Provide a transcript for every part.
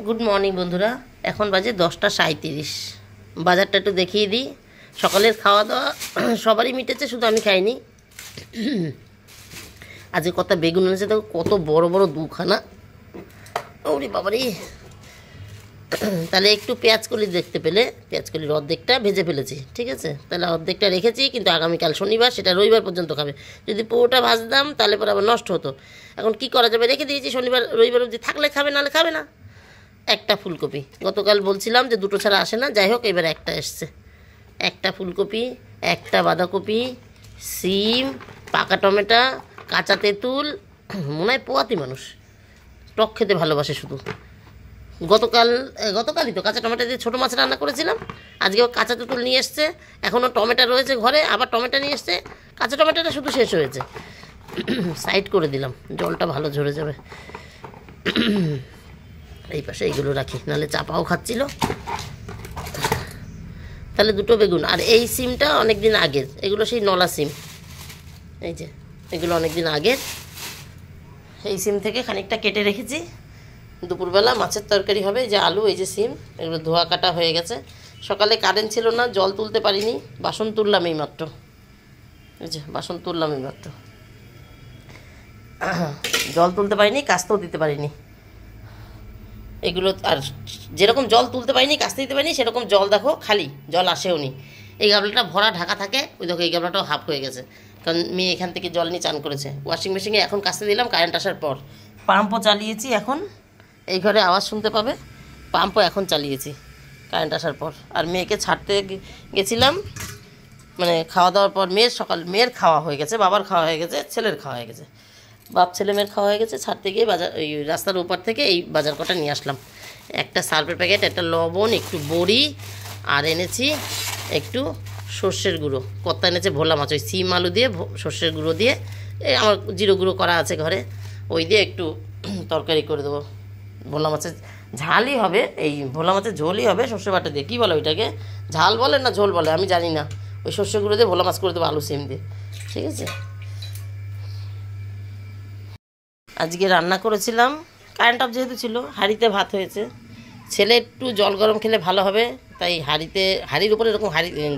Good morning বন্ধুরা, এখন বাজে 10টা 37। বাজারটা একটু দেখিয়ে দিই। সকালের খাওয়া দাওয়া সবারই মিটেছে, শুধু আমি খাইনি। আজকে কত বেগুন এনেছে, দেখো কত বড় বড় দুখানা। ওরে বাবারে! তাহলে একটু পেঁয়াজ কলি দেখতে পেলে, পেঁয়াজ কলির অর্ধেকটা ভেজে ফেলেছি, ঠিক আছে। তাহলে অর্ধেকটা রেখেছি, কিন্তু আগামীকাল শনিবার, সেটা রবিবার পর্যন্ত খাবে। যদি পুরোটা ভাজতাম তাহলে পরে আবার নষ্ট হতো। এখন কি করা যাবে, রেখে দিয়েছি। শনিবার রবিবার অবধি থাকলে খাবে, নাহলে খাবে না। একটা ফুলকপি, গতকাল বলছিলাম যে দুটো ছাড়া আসে না, যাই হোক এবার একটা এসছে। একটা ফুলকপি, একটা বাঁধাকপি, সিম, পাকা টমেটো, কাঁচা তেঁতুল। মনে হয় পোয়াতি মানুষ, টক খেতে ভালোবাসে শুধু। গতকালই তো কাঁচা টমেটো দিয়ে ছোটো মাছ রান্না করেছিলাম। আজকেও কাঁচা তেঁতুল নিয়ে এসছে, এখনও টমেটো রয়েছে ঘরে, আবার টমেটো নিয়ে এসছে। কাঁচা টমেটোটা শুধু শেষ হয়েছে, সাইড করে দিলাম, জলটা ভালো ঝরে যাবে। এই পাশে এইগুলো রাখি, নাহলে চাপাও খাচ্ছিল। তাহলে দুটো বেগুন, আর এই সিমটা অনেক দিন আগের, এগুলো সেই নলা সিম। এই যে এগুলো অনেক দিন আগের, এই সিম থেকে খানিকটা কেটে রেখেছি। দুপুরবেলা মাছের তরকারি হবে। এই যে আলু, এই যে সিম, এগুলো ধোয়া কাটা হয়ে গেছে। সকালে কারেন্ট ছিল না, জল তুলতে পারিনি, বাসন তুললাম এই মাত্র। এই যে বাসন তুললাম এই মাত্র, জল তুলতে পারিনি, কাস্তেও দিতে পারিনি। এগুলো আর যেরকম জল তুলতে পারিনি, কাস্তে দিতে পারিনি, সেরকম জল দেখো খালি, জল আসেও নি। এই গামলাটা ভরা ঢাকা থাকে, ওই দেখো এই গামলাটাও হাফ হয়ে গেছে, কারণ মেয়ে এখান থেকে জল নিয়ে চান করেছে। ওয়াশিং মেশিনে এখন কাস্তে দিলাম কারেন্ট আসার পর। পাম্পও চালিয়েছি এখন, এই ঘরে আওয়াজ শুনতে পাবে। পাম্পও এখন চালিয়েছি কারেন্ট আসার পর। আর মেয়েকে ছাড়তে গেছিলাম, মানে খাওয়া দাওয়ার পর মেয়ের খাওয়া হয়ে গেছে, বাবার খাওয়া হয়ে গেছে, ছেলের খাওয়া হয়ে গেছে, বাপ ছেলে মেয়ের খাওয়া হয়ে গেছে। ছাড়তে গিয়ে বাজার, ওই রাস্তার ওপার থেকে এই বাজার কটা নিয়ে আসলাম। একটা সার্ফের প্যাকেট, একটা লবণ, একটু বড়ি, আর এনেছি একটু সর্ষের গুঁড়ো। কর্তা এনেছে ভোলা মাছ, ওই সিম আলু দিয়ে সর্ষের গুঁড়ো দিয়ে, এই আমার জিরো গুঁড়ো করা আছে ঘরে, ওই দিয়ে একটু তরকারি করে দেবো। ভোলা মাছের ঝালই হবে, এই ভোলা মাছের ঝোলই হবে সর্ষে বাটা দিয়ে। কী বলে ওইটাকে, ঝাল বলে না ঝোল বলে আমি জানি না। ওই সর্ষে গুঁড়ো দিয়ে ভোলা মাছ করে দেবো, আলু সিম দিয়ে, ঠিক আছে। আজকে রান্না করেছিলাম, কারেন্ট অফ যেহেতু ছিল, হাঁড়িতে ভাত হয়েছে। ছেলে একটু জল গরম খেলে ভালো হবে, তাই হাঁড়ির উপরে এরকম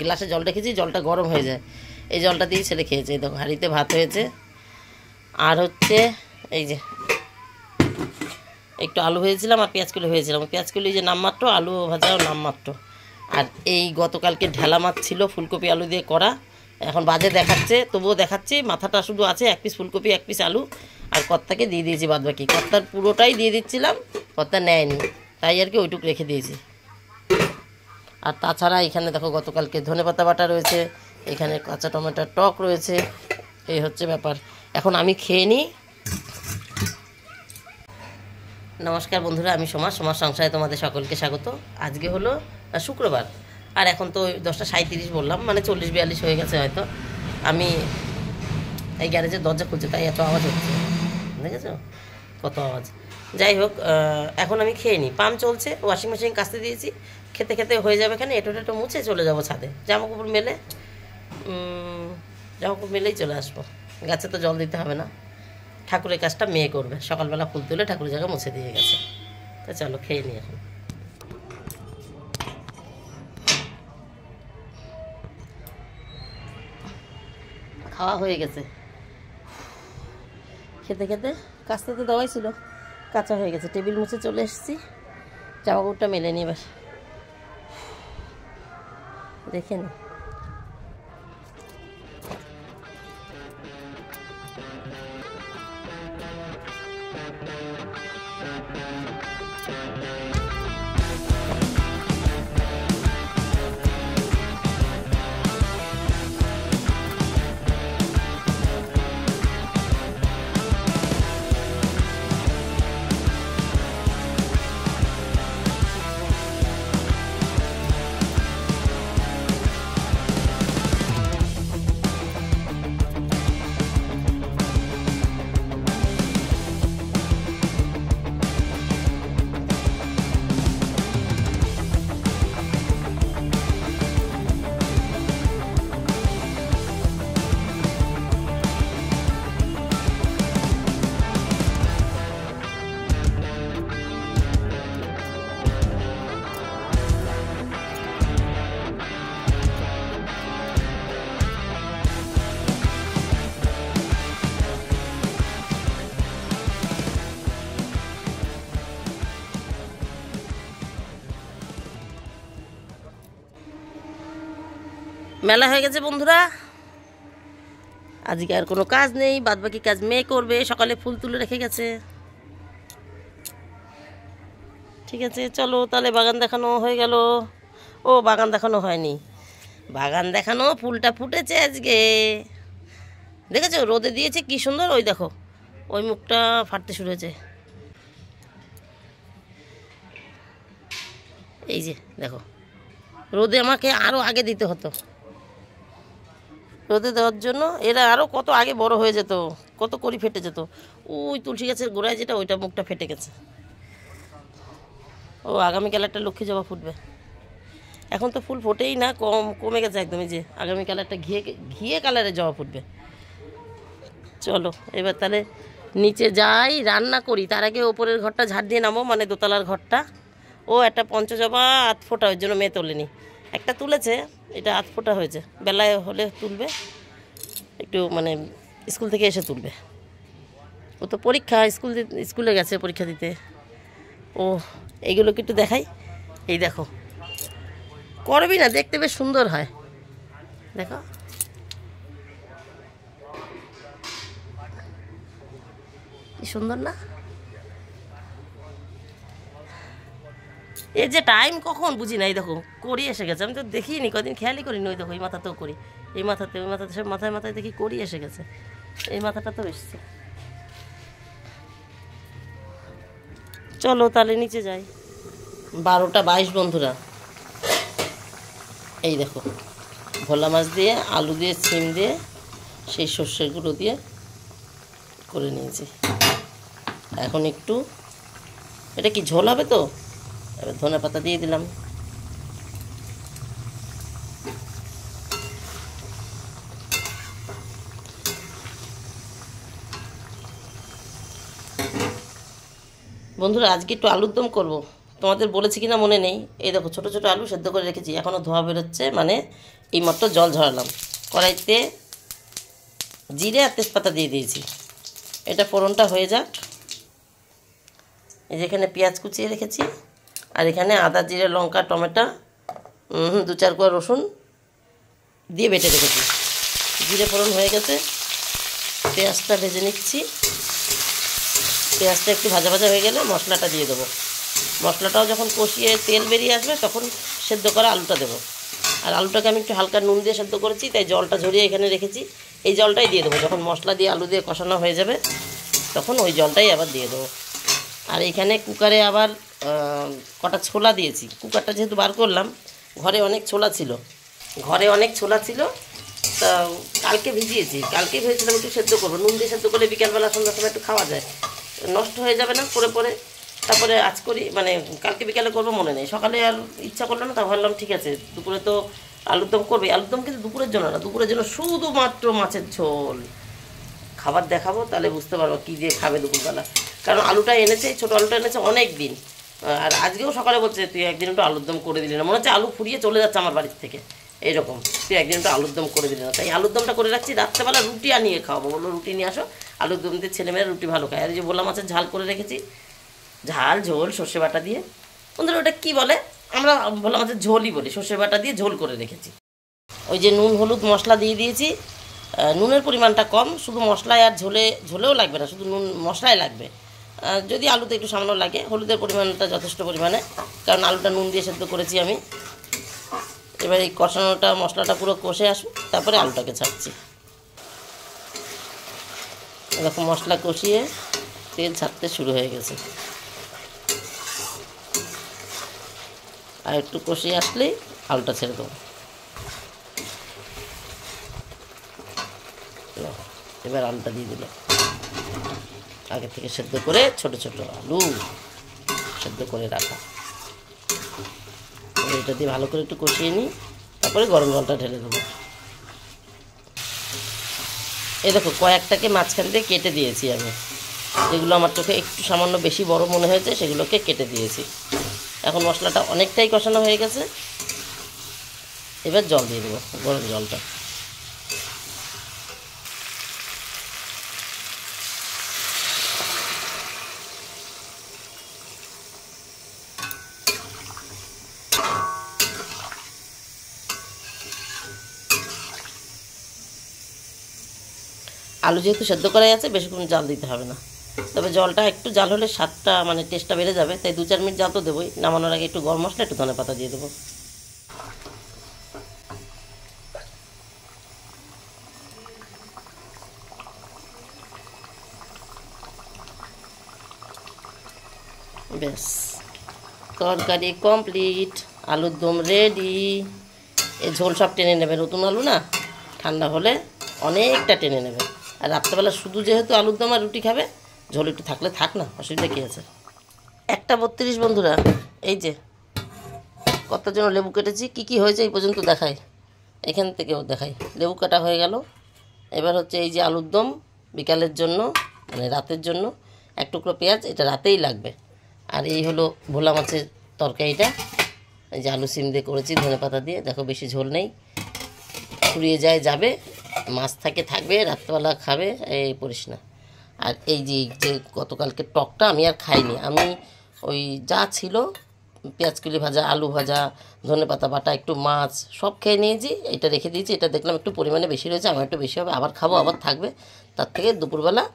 গ্লাসে জল রেখেছি, জলটা গরম হয়ে যায়, এই জলটা দিয়েই ছেলে খেয়েছে। দেখো হাঁড়িতে ভাত হয়েছে। আর হচ্ছে এই যে একটু আলু ভেজেছিলাম, আর পেঁয়াজ কলি হয়েছিলাম। পেঁয়াজ কলি যে নামমাত্র, আলু ভাজাও নামমাত্র। আর এই গতকালকে ঢেলা মাছ ছিল ফুলকপি আলু দিয়ে করা, এখন বাজে দেখাচ্ছে, তবুও দেখাচ্ছি। মাথাটা শুধু আছে, 1 পিস ফুলকপি 1 পিস আলু, আর কর্তাকে দিয়ে দিয়েছি বাদবাকি। কর্তার পুরোটাই দিয়ে দিচ্ছিলাম, কর্তা নেয়নি, তাই আর কি ওইটুক রেখে দিয়েছি। আর তাছাড়া এখানে দেখো গতকালকে ধনেপাতা বাটা রয়েছে, এখানে কাঁচা টমেটোর টক রয়েছে, এই হচ্ছে ব্যাপার। এখন আমি খেয়ে নিই। নমস্কার বন্ধুরা, আমি সোমার সংসারে তোমাদের সকলকে স্বাগত। আজকে হলো শুক্রবার, আর এখন তো 10টা 37 বললাম, মানে 40-42 হয়ে গেছে হয়তো। আমি এই গ্যারেজের দরজা খুলছি, তাই এত আওয়াজ হচ্ছে, দেখেছো কত আওয়াজ। যাই হোক, এখন আমি খেয়ে নিই। পাম্প চলছে, ওয়াশিং মেশিন কাচতে দিয়েছি, খেতে খেতে হয়ে যাবে। এখানে এটো মুছে চলে যাবো ছাদে, জামাকাপড় মেলেই চলে আসবো। গাছে তো জল দিতে হবে না, ঠাকুরের কাজটা মেয়ে করবে। সকালবেলা ফুল তুলে ঠাকুরের জায়গা মুছে দিয়ে গেছে। তো চলো খেয়ে নিই এখন। খাওয়া হয়ে গেছে, খেতে খেতে কাচতে তো দেওয়াই ছিল, কাঁচা হয়ে গেছে। টেবিল মুছে চলে এসেছি, জামাকাপড়টা মেলে নিই এবার, দেখে নি। মেলা হয়ে গেছে বন্ধুরা, আজকে আর কোনো কাজ নেই, বাদবাকি কাজ মেয়ে করবে। সকালে ফুল তুলে রেখে গেছে। ঠিক আছে, চলো তাহলে বাগান দেখানো হয়ে গেল। ও বাগান দেখানো হয়নি, বাগান দেখানো, ফুলটা ফুটেছে আজকে, দেখেছো? রোদে দিয়েছে কি সুন্দর, ওই দেখো ওই মুখটা ফাটতে শুরু হয়েছে। এই যে দেখো, রোদে আমাকে আরও আগে দিতে হতো, রোদে দেওয়ার জন্য এরা আরও কত আগে বড় হয়ে যেত, কত করি ফেটে যেত। ওই তুলসী গাছের গোড়ায় যেটা, ওইটা মুখটা ফেটে গেছে। ও আগামীকাল একটা লক্ষ্মী জবা ফুটবে। এখন তো ফুল ফোটেই না, কমে গেছে একদমই। যে আগামীকাল একটা ঘিয়ে কালারের জবা ফুটবে। চলো এবার তাহলে নিচে যাই, রান্না করি। তার আগে ওপরের ঘরটা ঝাড় দিয়ে নামো, মানে দোতলার ঘরটা। ও একটা পঞ্চজবা আধ ফোটা, ওই জন্য মেয়ে তোলেনি। একটা তুলেছে, এটা আধ ফোটা হয়েছে, বেলায় হলে তুলবে, একটু মানে স্কুল থেকে এসে তুলবে। ও তো পরীক্ষা, স্কুলে গেছে পরীক্ষা দিতে। ও এইগুলোকে একটু দেখাই। এই দেখো, করবি না, দেখতে বেশ সুন্দর হয়, দেখো। কি সুন্দর না? এই যে টাইম কখন বুঝি না। এই দেখো করি এসে গেছে, আমি তো দেখিনি কদিন, খেয়ালই করিনি। ওই দেখো এই মাথাতেও করি, এই মাথাতে, ওই মাথাতে, সব মাথায় মাথায় দেখি করি এসে গেছে। এই মাথাটা তো এসছে। চলো তাহলে নিচে যাই। 12টা 22 বন্ধুরা। এই দেখো ভোলা মাছ দিয়ে, আলু দিয়ে, সিম দিয়ে, সেই সর্ষের গুঁড়ো দিয়ে করে নিয়েছি। এখন একটু, এটা কি ঝোল হবে তো, এবার ধনে পাতা দিয়ে দিলাম। বন্ধুরা আজকে একটু আলুর দম করবো, তোমাদের বলেছি কিনা মনে নেই। এই দেখো ছোটো ছোটো আলু সেদ্ধ করে রেখেছি, এখনও ধোয়া বেরোচ্ছে, মানে এইমাত্র জল ঝরালাম। কড়াইতে জিরে আর তেজপাতা দিয়ে দিয়েছি, এটা ফোড়নটা হয়ে যাক। এই যেখানে পেঁয়াজ কুচিয়ে রেখেছি, আর এখানে আদা, জিরে, লঙ্কা, টমেটো, 2-4 কোয়া রসুন দিয়ে বেটে রেখেছি। জিরে ফোড়ন হয়ে গেছে, পেঁয়াজটা ভেজে নিচ্ছি। পেঁয়াজটা একটু ভাজা ভাজা হয়ে গেলে মশলাটা দিয়ে দেবো। মশলাটাও যখন কষিয়ে তেল বেরিয়ে আসবে, তখন সেদ্ধ করা আলুটা দেবো। আর আলুটাকে আমি একটু হালকা নুন দিয়ে সেদ্ধ করেছি, তাই জলটা ঝরিয়ে এখানে রেখেছি। এই জলটাই দিয়ে দেবো, যখন মশলা দিয়ে আলু দিয়ে কষানো হয়ে যাবে, তখন ওই জলটাই আবার দিয়ে দেবো। আর এখানে কুকারে আবার কটা ছোলা দিয়েছি। কুকারটা যেহেতু বার করলাম, ঘরে অনেক ছোলা ছিল, তা কালকে ভিজিয়েছি। কালকে ভেবেছিলাম একটু সেদ্ধ করবো, নুন দিয়ে সেদ্ধ করলে বিকালবেলা সন্ধ্যার সময় একটু খাওয়া যায়, নষ্ট হয়ে যাবে না পরে। তারপরে আজ করি, মানে কালকে বিকালে করবো মনে নেই, সকালে আর ইচ্ছা করলো না। তা ভাবলাম ঠিক আছে, দুপুরে তো আলুর দম করবে। আলুর দম কিন্তু দুপুরের জন্য না, দুপুরের জন্য শুধুমাত্র মাছের ঝোল। খাবার দেখাবো তাহলে বুঝতে পারবো কী দিয়ে খাবে দুপুরবেলা। কারণ আলুটা এনেছে, ছোটো আলুটা এনেছে অনেক দিন। আর আজকেও সকালে বলছে তুই একদিন একটু আলুর দম করে দিলি না, মনে হচ্ছে আলু ফুরিয়ে চলে যাচ্ছে আমার বাড়ির থেকে, এইরকম। তুই একদিন একটু আলুর দম করে দিলি না, তাই আলুর দমটা করে রাখছি। রাত্রেবেলা রুটি আনিয়ে খাওয়াবো, বললো রুটি নিয়ে আসো, আলুর দম দিয়ে ছেলেমেয়েরা রুটি ভালো খায়। আর এই যে ভোলা মাছের ঝাল করে রেখেছি, ঝাল ঝোল সর্ষে বাটা দিয়ে। বন্ধুরা ওটা কী বলে, আমরা ভোলা মাছের ঝোলই বলি, সর্ষে বাটা দিয়ে ঝোল করে রেখেছি। ওই যে নুন হলুদ মশলা দিয়ে দিয়েছি, নুনের পরিমাণটা কম, শুধু মশলায় আর ঝোলেও লাগবে না, শুধু নুন মশলায় লাগবে। যদি আলুতে একটু সামান্য লাগে, হলুদের পরিমাণটা যথেষ্ট পরিমাণে, কারণ আলুটা নুন দিয়ে সেদ্ধ করেছি আমি। এবার এই কষানোটা, মশলাটা পুরো কষে আসুক, তারপরে আলুটাকে ছাড়ছি। এরকম মশলা কষিয়ে তেল ছাড়তে শুরু হয়ে গেছে, আর একটু কষিয়ে আসলেই আলুটা ছেড়ে দেবো। এবার আলুটা দিয়ে দিল, আগে থেকে সেদ্ধ করে ছোট ছোট আলু সেদ্ধ করে রাখা। এটা দিয়ে ভালো করে একটু কষিয়ে নিই, তারপরে গরম জলটা ঢেলে দেবো। এই দেখো কয়েকটাকে মাঝখান দিয়ে কেটে দিয়েছি আমি, যেগুলো আমার চোখে একটু সামান্য বেশি বড় মনে হয়েছে সেগুলোকে কেটে দিয়েছি। এখন মশলাটা অনেকটাই কষানো হয়ে গেছে, এবার জল দিয়ে দেবো, গরম জলটা। আলু যেহেতু সেদ্ধ করাই আছে বেশিক্ষণ জাল দিতে হবে না, তবে জলটা একটু জাল হলে স্বাদটা মানে টেস্টটা বেড়ে যাবে, তাই 2-4 মিনিট জাল তো দেবোই। নামানোর আগে একটু গরম মশলা একটু ধনেপাতা দিয়ে দেবো। ব্যাস, তরকারি কমপ্লিট, আলুর দম রেডি। এই ঝোল সব টেনে নেবে, নতুন আলু না, ঠান্ডা হলে অনেকটা টেনে নেবে। আর রাত্রেবেলা শুধু যেহেতু আলুর দম আর রুটি খাবে, ঝোল একটু থাকলে থাক না, অসুবিধা কী আছে। 1:32 বন্ধুরা, এই যে কতটা জন্য লেবু কেটেছি, কী কী হয়েছে এই পর্যন্ত দেখাই, এখান থেকেও দেখাই। লেবু কাটা হয়ে গেল। এবার হচ্ছে এই যে আলুর দম বিকালের জন্য, মানে রাতের জন্য। 1 টুকরো পেঁয়াজ, এটা রাতেই লাগবে। আর এই হলো ভোলা মাছের তরকারিটা, এই যে আলু সিম দিয়ে করেছি ধনেপাতা দিয়ে। দেখো বেশি ঝোল নেই, ফুরিয়ে যায় যাবে, মাছ থাকে থাকবে, রাত্রেবেলা খাবে, এই পড়িস না। আর এই যে গতকালকে টকটা আমি আর খাইনি, আমি ওই যা ছিল পেঁয়াজকুলি ভাজা, আলু ভাজা, ধনেপাতা বাটা, একটু মাছ সব খেয়ে নিয়েছি। এটা রেখে দিয়েছি, এটা দেখলাম একটু পরিমাণে বেশি রয়েছে, আমার একটু বেশি হবে, আবার খাবো, আবার থাকবে। তার থেকে দুপুরবেলা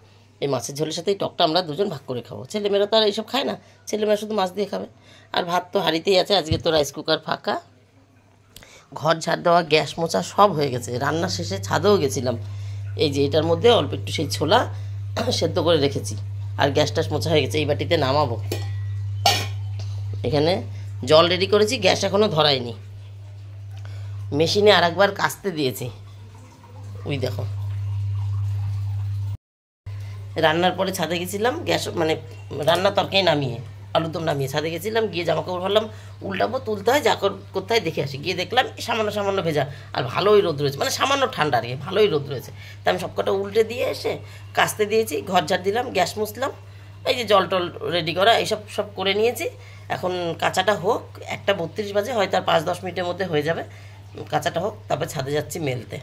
এই মাছের ঝোলের সাথে এই টকটা আমরা দুজন ভাগ করে খাবো। ছেলেমেয়েরা তো আর এইসব খায় না, ছেলেমেয়েরা শুধু মাছ দিয়ে খাবে। আর ভাত তো হাঁড়িতেই আছে, আজকে তো রাইস কুকার ফাঁকা। ঘর ঝাড় দেওয়া, গ্যাস মোছা সব হয়ে গেছে। রান্না শেষে ছাদেও গেছিলাম। এই যে এটার মধ্যে অল্প একটু সেই ছোলা সেদ্ধ করে রেখেছি, আর গ্যাস ট্যাস মোছা হয়ে গেছে। এই বাটিতে নামাবো। এখানে জল রেডি করেছি, গ্যাস এখনও ধরায়নি। মেশিনে আর একবার কাচতে দিয়েছি, ওই দেখো। রান্নার পরে ছাদে গেছিলাম, গ্যাস মানে রান্নার তরকারি নামিয়ে, আলুর দম নামিয়ে ছাদে গেছিলাম। গিয়ে জামাকাপড় ভাবলাম উল্টাবো, তুলতে হয়, যা করতে হয় দেখে আসি। গিয়ে দেখলাম সামান্য সামান্য ভেজা, আর ভালোই রোদ রয়েছে, মানে সামান্য ঠান্ডা আর কি, ভালোই রোদ রয়েছে। তা আমি সবকটা উল্টে দিয়ে এসে কাচতে দিয়েছি, ঘর ঝাড় দিলাম, গ্যাস মুছলাম, এই যে জল টল রেডি করা এইসব সব করে নিয়েছি। এখন কাঁচাটা হোক, 1:32 বাজে, হয়তো আর 5-10 মিনিটের মধ্যে হয়ে যাবে। কাঁচাটা হোক, তারপর ছাদে যাচ্ছি মেলতে,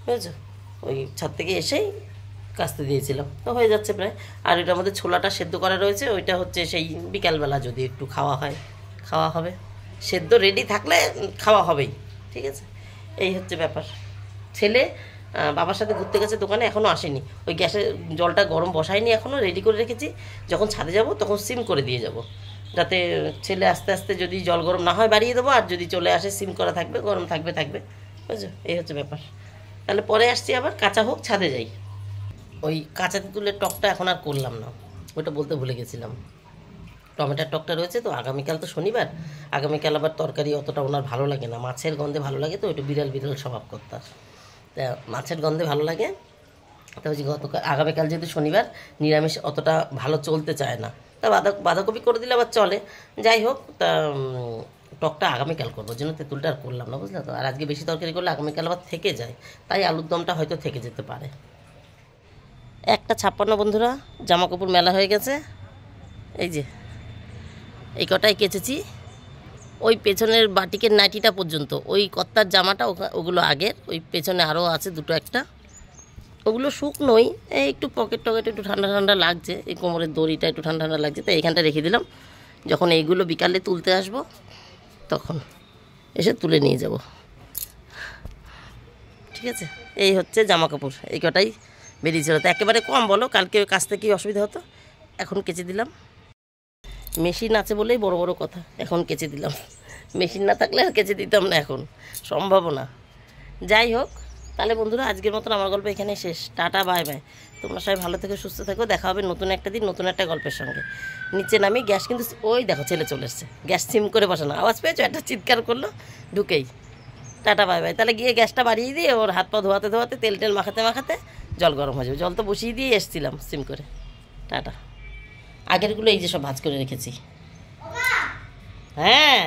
বুঝেছো। ওই ছাদ থেকে এসেই কাচতে দিয়েছিলাম, তো হয়ে যাচ্ছে প্রায়। আর এটার মধ্যে ছোলাটা সেদ্ধ করা রয়েছে, ওইটা হচ্ছে সেই বিকালবেলা যদি একটু খাওয়া হয়, খাওয়া হবে। সেদ্ধ রেডি থাকলে খাওয়া হবেই, ঠিক আছে। এই হচ্ছে ব্যাপার। ছেলে বাবার সাথে ঘুরতে গেছে দোকানে, এখনও আসেনি। ওই গ্যাসে জলটা গরম বসাইনি, এখনও রেডি করে রেখেছি। যখন ছাদে যাব তখন সিম করে দিয়ে যাব, যাতে ছেলে আস্তে আস্তে যদি জল গরম না হয় বাড়িয়ে দেবো, আর যদি চলে আসে সিম করা থাকবে, গরম থাকবে বুঝছো। এই হচ্ছে ব্যাপার। তাহলে পরে আসছি, আবার কাঁচা হোক, ছাদে যাই। ওই কাঁচা তেঁতুলের টকটা এখন আর করলাম না, ওটা বলতে ভুলে গেছিলাম। টমেটোর টকটা রয়েছে তো, আগামীকাল তো শনিবার, আগামীকাল আবার তরকারি অতটা ওনার ভালো লাগে না, মাছের গন্ধে ভালো লাগে, তো ওইটা বিড়াল স্বভাব করতাম, তা মাছের গন্ধে ভালো লাগে। তা ওই যে আগামীকাল যেহেতু শনিবার, নিরামিষ অতটা ভালো চলতে চায় না, তা বাঁধাকপি করে দিলে আবার চলে। যাই হোক, তা টকটা আগামীকাল করবো, জন্য তেঁতুলটা আর করলাম না, বুঝলে তো। আর আজকে বেশি তরকারি করলে আগামীকাল আবার থেকে যায়, তাই আলুর দমটা হয়তো থেকে যেতে পারে। 1:56 বন্ধুরা, জামা কাপড় মেলা হয়ে গেছে। এই যে এই কটাই কেচেছি, ওই পেছনের বাটিকের নাইটিটা পর্যন্ত, ওই কত্তার জামাটা ওগুলো আগের, ওই পেছনে আরও আছে 2-1টা, ওগুলো শুকনোই, এই একটু পকেট টকেট একটু ঠান্ডা ঠান্ডা লাগছে, এই কোমরের দড়িটা একটু ঠান্ডা ঠান্ডা লাগছে, তাই এইখানটা রেখে দিলাম। যখন এইগুলো বিকালে তুলতে আসবো তখন এসে তুলে নিয়ে যাব, ঠিক আছে। এই হচ্ছে জামা কাপড়, এই কটাই বেরিয়েছিল, তো একেবারে কম বলো, কালকে কাচতে কি অসুবিধা হতো, এখন কেচে দিলাম। মেশিন আছে বলেই বড় বড় কথা, এখন কেচে দিলাম। মেশিন না থাকলে আর কেচে দিতাম না, এখন সম্ভব না। যাই হোক, তাহলে বন্ধুরা আজকের মতন আমার গল্প এখানে শেষ। Tata, bye bye. তোমরা সবাই ভালো থেকো, সুস্থ থেকো, দেখা হবে নতুন একটা দিন নতুন একটা গল্পের সঙ্গে। নিচে নামি, গ্যাস কিন্তু ওই দেখো ছেলে চলে এসছে, গ্যাস সিম করে বসানো, আওয়াজ পেয়েছো, একটা চিৎকার করলো ঢুকেই। Tata, bye bye. তাহলে গিয়ে গ্যাসটা বাড়িয়ে দিয়ে ওর হাত পা ধোয়াতে ধোয়াতে, তেল টেল মাখাতে মাখাতে জল গরম হয়ে যাবে, জল তো বসিয়ে দিয়ে এসছিলাম সিম করে। টাটা। আগেরগুলো এই যে সব ভাজ করে রেখেছি। হ্যাঁ।